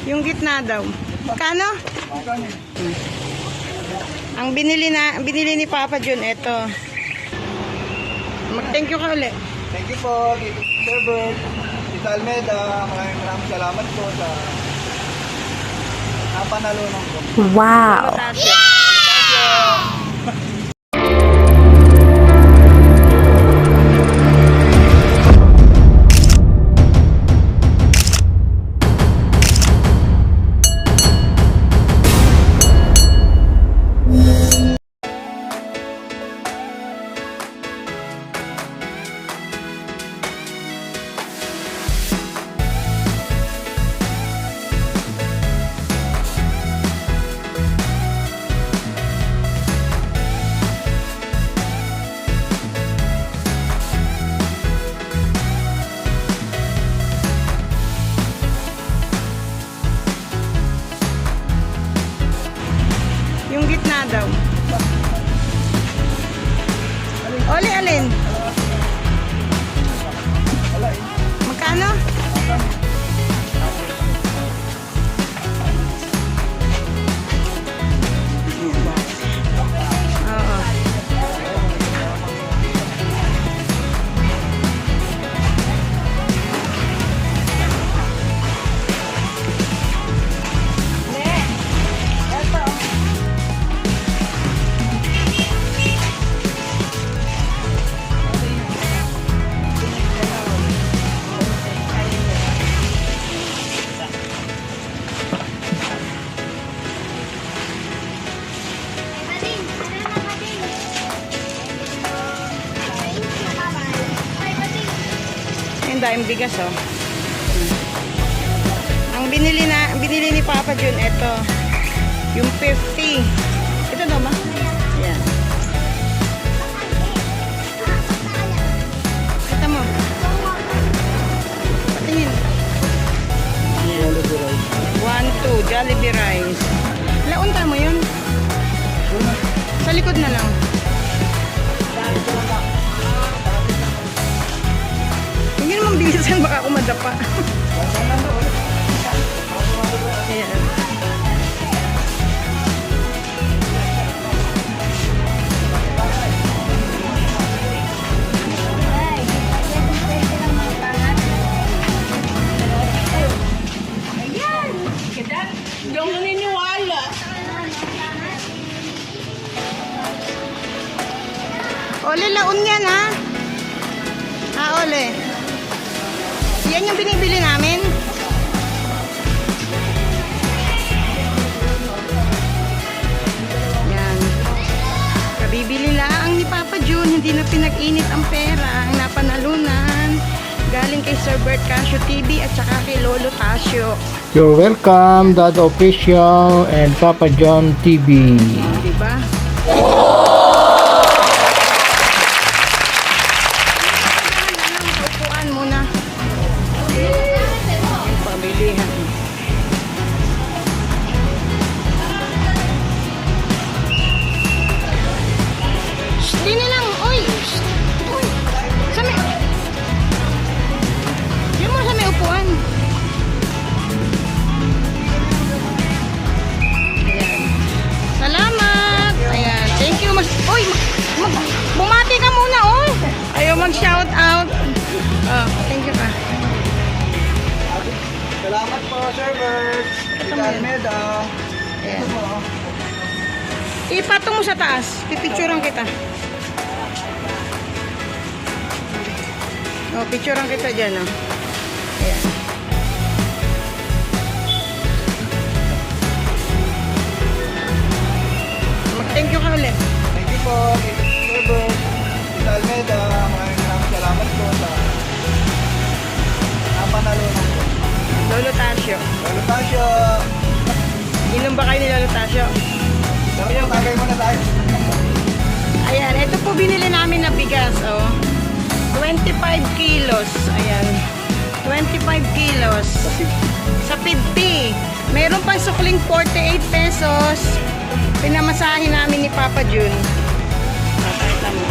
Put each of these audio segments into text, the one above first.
Yung gitna daw. Kano? Ang binili ni Papa John, ito. Mag-thank you ka ulit. Thank you po, Sir Bert, Tita Almeda. Maraming salamat po sa napanalunan ko. Wow! Yung gitna daw. Oli, alin? Magkano? Oo. Ang daming bigas, oh. Ang binili ni Papa John, ito. Yung 50. Ito daw, ma? Ayan. Kita mo. Patingin. Ayan. 1, 2, Jollibee rice. Laon ka mo yun? Sa likod na lang. Hindi naman bilisan, baka ako madapa. Ayan. Yung naniniwala. Ole, laon yan, ha? Ole. Yan yung binibili namin. Yan. Kabibili lang ni Papa John. Hindi na pinag-init ang pera. Ang napanalunan. Galing kay Sir Bert Casio TV at saka kay Lolo Tasio. You're welcome, Dad Official and Papa John TV. Diba? Upuan muna. Yung pabilihan. Dini lang. Uy! Uy! Sa may... Diyan mo sa may upuan. Ayan. Salamat! Ayan. Thank you. Uy! Bumati ka muna, oh! Ayaw mag-shout out. Oh, thank you pa. Salamat po, Sir Bert, Tita Almeda. Ayan. Ito po. Ipatong mo sa taas. Pipicturean kita. Oh, picturean kita dyan, oh. Ayan. Mag-thank you ka ulit. Thank you po, Sir Bert, Tita Almeda. Maraming salamat po sa napanalunan ko. Lolo Tasio. Lolo Tasio. Inom ba kayo ni Lolo Tasio? Sabi niyo, tagay muna tayo. Ayan, ito po binili namin na bigas, oh. 25 kilos. Ayan. 25 kilos. Sa 50. Meron pang sukling 48 pesos. Pinamasahin namin ni Papa Jun. Pakita mo.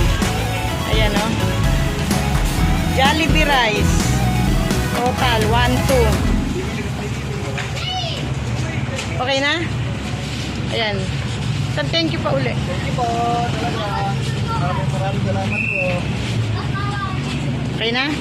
Ayan, oh. Jollibee rice. Total, 1, 2. Okay na? Ayan. So, thank you pa uli. Thank you po, talaga. Maraming salamat po. Okay na?